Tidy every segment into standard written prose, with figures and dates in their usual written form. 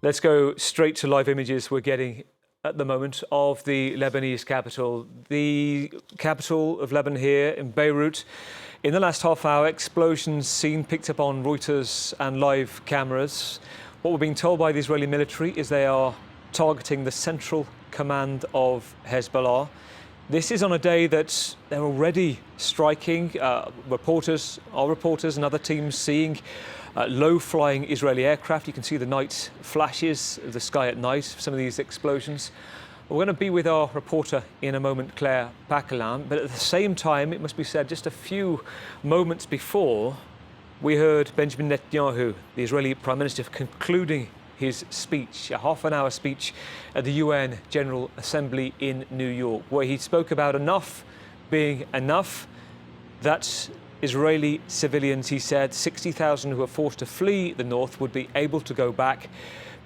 Let's go straight to live images we're getting at the moment of the Lebanese capital. The capital of Lebanon here in Beirut. In the last half hour, explosions seen picked up on Reuters and live cameras. What we're being told by the Israeli military is they are targeting the central command of Hezbollah. This is on a day that they're already striking. Reporters and other teams seeing low-flying Israeli aircraft. You can see the night flashes of the sky at night, some of these explosions. We're going to be with our reporter in a moment, Claire Paccalin, but at the same time, it must be said, just a few moments before, we heard Benjamin Netanyahu, the Israeli Prime Minister, concluding his speech, a half-an-hour speech at the UN General Assembly in New York, where he spoke about enough being enough. That Israeli civilians, he said, 60,000 who were forced to flee the north would be able to go back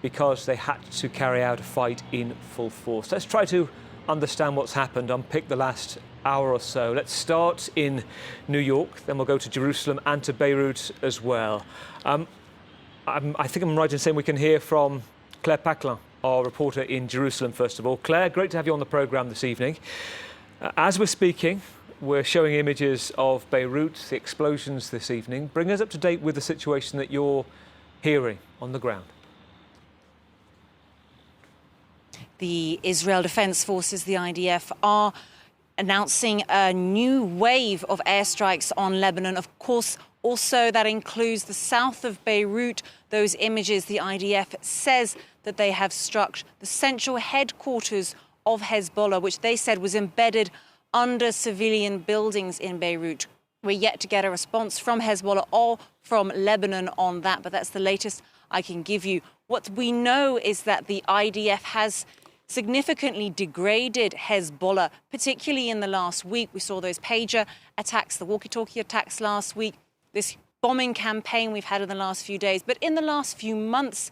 because they had to carry out a fight in full force. Let's try to understand what's happened, unpick the last hour or so. Let's start in New York, then we'll go to Jerusalem and to Beirut as well. I think I'm right in saying we can hear from Claire Paccalin, our reporter in Jerusalem, first of all. Claire, great to have you on the programme this evening. As we're speaking, we're showing images of Beirut, the explosions this evening. Bring us up to date with the situation that you're hearing on the ground. The Israel Defense Forces, the IDF, are announcing a new wave of airstrikes on Lebanon. Of course, also that includes the south of Beirut. Those images, the IDF says that they have struck the central headquarters of Hezbollah, which they said was embedded under civilian buildings in Beirut. We're yet to get a response from Hezbollah or from Lebanon on that, but that's the latest I can give you. What we know is that the IDF has significantly degraded Hezbollah, particularly in the last week. We saw those pager attacks, the walkie-talkie attacks last week, this bombing campaign we've had in the last few days. But in the last few months,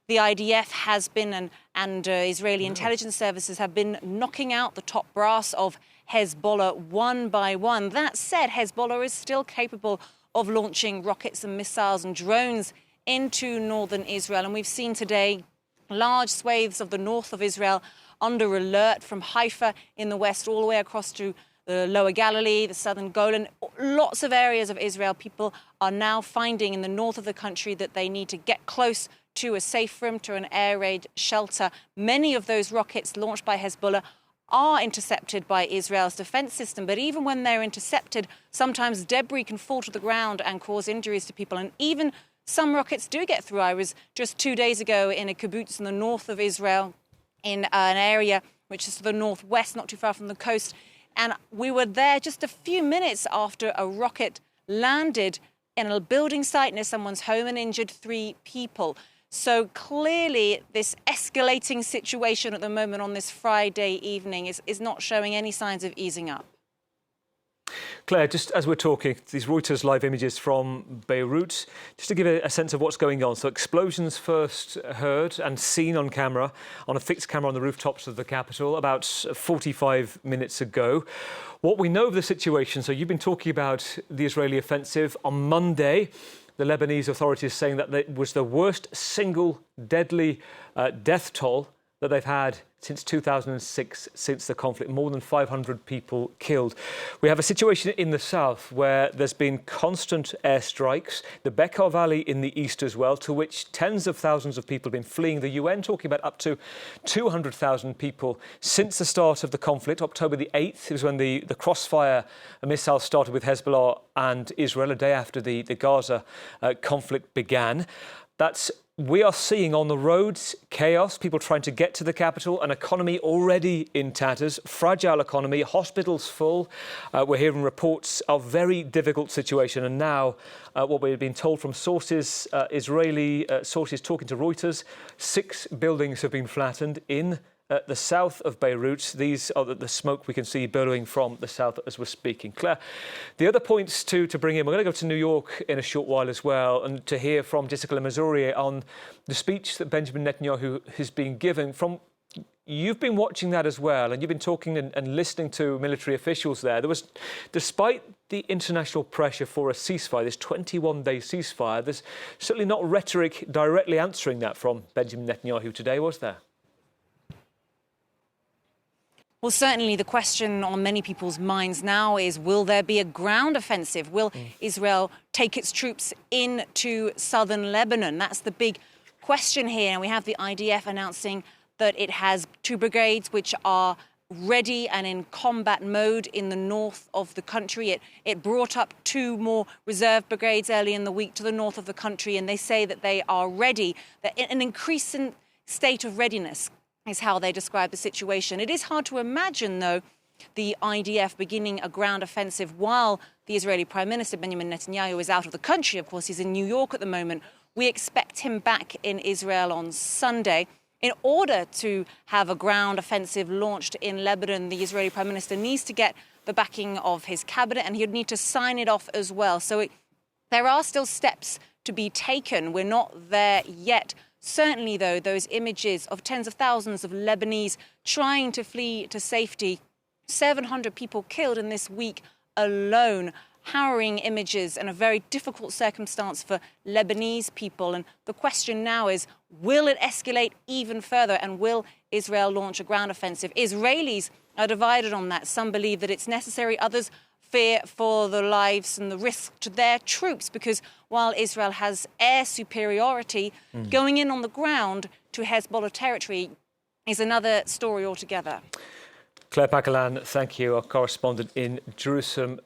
the IDF has been, and Israeli intelligence services have been knocking out the top brass of Hezbollah one by one. That said, Hezbollah is still capable of launching rockets and missiles and drones into northern Israel. And we've seen today large swathes of the north of Israel under alert, from Haifa in the west all the way across to the lower Galilee, the southern Golan. Lots of areas of Israel, people are now finding in the north of the country that they need to get close to a safe room, to an air raid shelter. Many of those rockets launched by Hezbollah are intercepted by Israel's defense system. But even when they're intercepted, sometimes debris can fall to the ground and cause injuries to people. And even some rockets do get through. I was just 2 days ago in a kibbutz in the north of Israel, in an area which is to the northwest, not too far from the coast. And we were there just a few minutes after a rocket landed in a building site near someone's home and injured 3 people. So clearly, this escalating situation at the moment on this Friday evening is not showing any signs of easing up. Claire, just as we're talking, these Reuters live images from Beirut, just to give a sense of what's going on. So explosions first heard and seen on camera, on a fixed camera on the rooftops of the capital about 45 minutes ago. What we know of the situation, so you've been talking about the Israeli offensive. On Monday, the Lebanese authorities saying that it was the worst single deadly death toll that they've had since 2006, since the conflict. More than 500 people killed. We have a situation in the south where there's been constant airstrikes, the Bekaa Valley in the east as well, to which tens of thousands of people have been fleeing. The UN talking about up to 200,000 people since the start of the conflict. October the 8th is when the crossfire missile started with Hezbollah and Israel, a day after the Gaza conflict began. We are seeing on the roads chaos, people trying to get to the capital, an economy already in tatters, fragile economy, hospitals full. We're hearing reports of very difficult situation. And now what we've been told from sources, Israeli sources talking to Reuters, 6 buildings have been flattened in the south of Beirut. These are the smoke we can see billowing from the south as we're speaking. Claire, the other points to bring in, we're going to go to New York in a short while as well, and to hear from Jessica Mazurier on the speech that Benjamin Netanyahu has been given. From You've been watching that as well, and you've been talking and listening to military officials there. There was, despite the international pressure for a ceasefire, this 21-day ceasefire, there's certainly not rhetoric directly answering that from Benjamin Netanyahu today, was there? Well, certainly the question on many people's minds now is, will there be a ground offensive? Will Israel take its troops into southern Lebanon? That's the big question here. And we have the IDF announcing that it has 2 brigades which are ready and in combat mode in the north of the country. It brought up 2 more reserve brigades early in the week to the north of the country, and they say that they are ready. That an increasing state of readiness is how they describe the situation. It is hard to imagine, though, the IDF beginning a ground offensive while the Israeli Prime Minister Benjamin Netanyahu is out of the country. Of course, he's in New York at the moment. We expect him back in Israel on Sunday. In order to have a ground offensive launched in Lebanon, the Israeli Prime Minister needs to get the backing of his cabinet, and he'd need to sign it off as well. So there are still steps to be taken. We're not there yet. Certainly, though, those images of tens of thousands of Lebanese trying to flee to safety, 700 people killed in this week alone, harrowing images and a very difficult circumstance for Lebanese people. And the question now is, will it escalate even further, and will Israel launch a ground offensive? Israelis are divided on that. Some believe that it's necessary. Others fear for the lives and the risk to their troops, because while Israel has air superiority, going in on the ground to Hezbollah territory is another story altogether. Claire Paccalin, thank you, our correspondent in Jerusalem.